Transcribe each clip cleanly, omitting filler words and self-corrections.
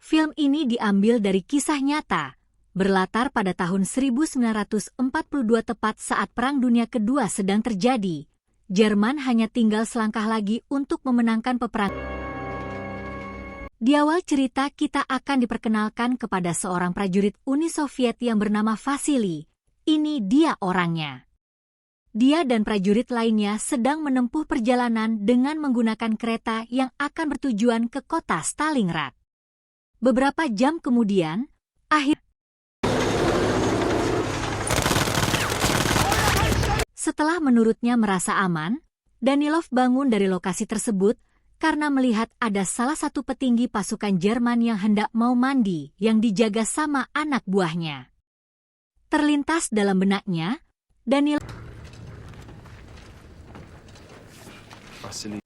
Film ini diambil dari kisah nyata, berlatar pada tahun 1942 tepat saat Perang Dunia Kedua sedang terjadi. Jerman hanya tinggal selangkah lagi untuk memenangkan peperangan. Di awal cerita kita akan diperkenalkan kepada seorang prajurit Uni Soviet yang bernama Vasily. Ini dia orangnya. Dia dan prajurit lainnya sedang menempuh perjalanan dengan menggunakan kereta yang akan bertujuan ke kota Stalingrad. Beberapa jam kemudian, setelah menurutnya merasa aman, Danilov bangun dari lokasi tersebut karena melihat ada salah satu petinggi pasukan Jerman yang hendak mau mandi yang dijaga sama anak buahnya. Terlintas dalam benaknya,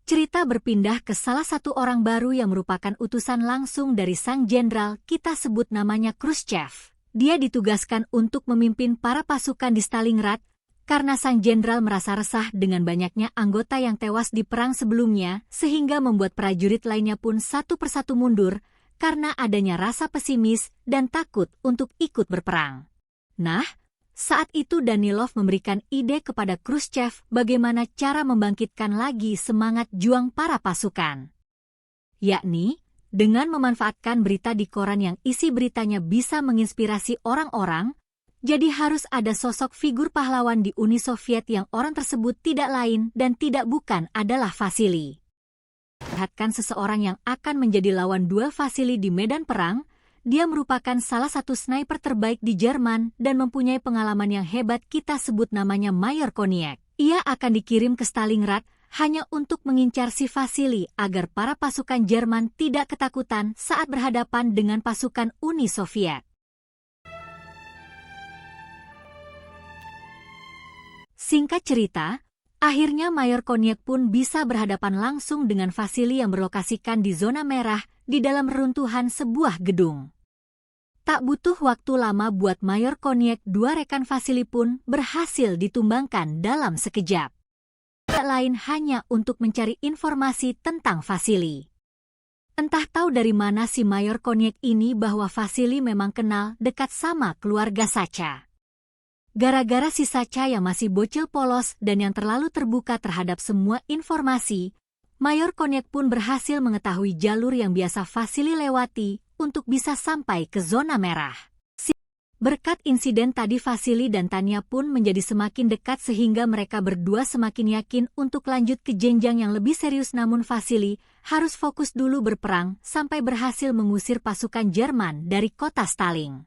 cerita berpindah ke salah satu orang baru yang merupakan utusan langsung dari sang jenderal, kita sebut namanya Khrushchev. Dia ditugaskan untuk memimpin para pasukan di Stalingrad, karena sang jenderal merasa resah dengan banyaknya anggota yang tewas di perang sebelumnya, sehingga membuat prajurit lainnya pun satu persatu mundur, karena adanya rasa pesimis dan takut untuk ikut berperang. Nah, saat itu Danilov memberikan ide kepada Khrushchev bagaimana cara membangkitkan lagi semangat juang para pasukan. Yakni, dengan memanfaatkan berita di koran yang isi beritanya bisa menginspirasi orang-orang, jadi harus ada sosok figur pahlawan di Uni Soviet yang orang tersebut tidak lain dan tidak bukan adalah Vasily. Lihatkan seseorang yang akan menjadi lawan duel Vasily di medan perang, dia merupakan salah satu sniper terbaik di Jerman dan mempunyai pengalaman yang hebat, kita sebut namanya Mayor Koniek. Ia akan dikirim ke Stalingrad hanya untuk mengincar si Vasily agar para pasukan Jerman tidak ketakutan saat berhadapan dengan pasukan Uni Soviet. Singkat cerita, akhirnya Mayor Koniek pun bisa berhadapan langsung dengan Vasily yang berlokasikan di zona merah di dalam reruntuhan sebuah gedung. Tak butuh waktu lama buat Mayor Koniek, dua rekan Vasily pun berhasil ditumbangkan dalam sekejap. Tak lain hanya untuk mencari informasi tentang Vasily. Entah tahu dari mana si Mayor Koniek ini bahwa Vasily memang kenal dekat sama keluarga Sacha. Gara-gara si Sacha yang masih bocil polos dan yang terlalu terbuka terhadap semua informasi, Mayor Koniek pun berhasil mengetahui jalur yang biasa Vasily lewati untuk bisa sampai ke zona merah. Berkat insiden tadi Vasily dan Tanya pun menjadi semakin dekat sehingga mereka berdua semakin yakin untuk lanjut ke jenjang yang lebih serius, namun Vasily harus fokus dulu berperang sampai berhasil mengusir pasukan Jerman dari kota Stalin.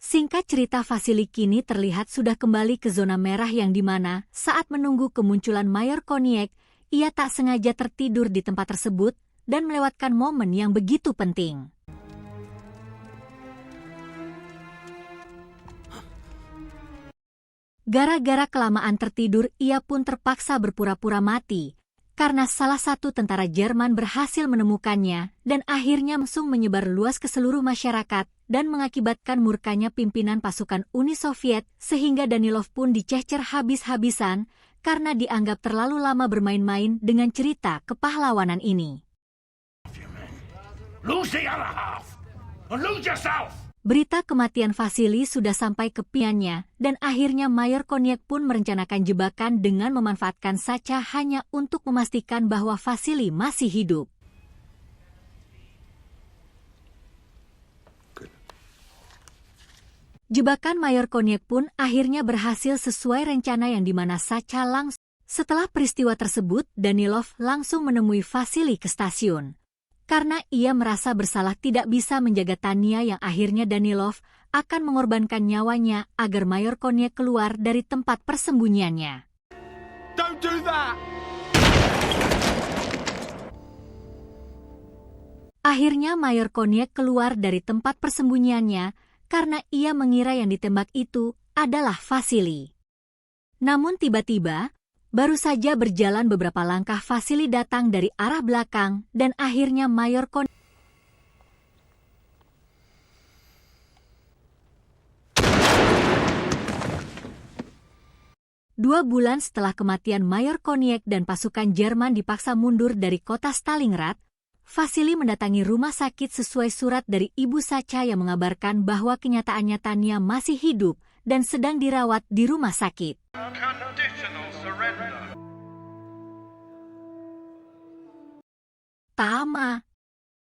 Singkat cerita, Vasily kini terlihat sudah kembali ke zona merah yang dimana saat menunggu kemunculan Mayor Koniek, ia tak sengaja tertidur di tempat tersebut dan melewatkan momen yang begitu penting. Gara-gara kelamaan tertidur, ia pun terpaksa berpura-pura mati, karena salah satu tentara Jerman berhasil menemukannya dan akhirnya langsung menyebar luas ke seluruh masyarakat dan mengakibatkan murkanya pimpinan pasukan Uni Soviet sehingga Danilov pun dicecer habis-habisan karena dianggap terlalu lama bermain-main dengan cerita kepahlawanan ini. Berita kematian Vasily sudah sampai ke piannya dan akhirnya Mayor Koniek pun merencanakan jebakan dengan memanfaatkan Sacha hanya untuk memastikan bahwa Vasily masih hidup. Jebakan Mayor Koniek pun akhirnya berhasil sesuai rencana yang dimana Sacha langsung. Setelah peristiwa tersebut, Danilov langsung menemui Vasily ke stasiun. Karena ia merasa bersalah tidak bisa menjaga Tanya yang akhirnya Danilov akan mengorbankan nyawanya agar Mayor Koniek keluar dari tempat persembunyiannya. Don't do that! Akhirnya Mayor Koniek keluar dari tempat persembunyiannya karena ia mengira yang ditembak itu adalah Vasily. Namun tiba-tiba, baru saja berjalan beberapa langkah Vasily datang dari arah belakang dan akhirnya Mayor Koniek. Dua bulan setelah kematian Mayor Koniek dan pasukan Jerman dipaksa mundur dari kota Stalingrad, Vasily mendatangi rumah sakit sesuai surat dari Ibu Sacha yang mengabarkan bahwa kenyataannya Tanya masih hidup dan sedang dirawat di rumah sakit. Tama,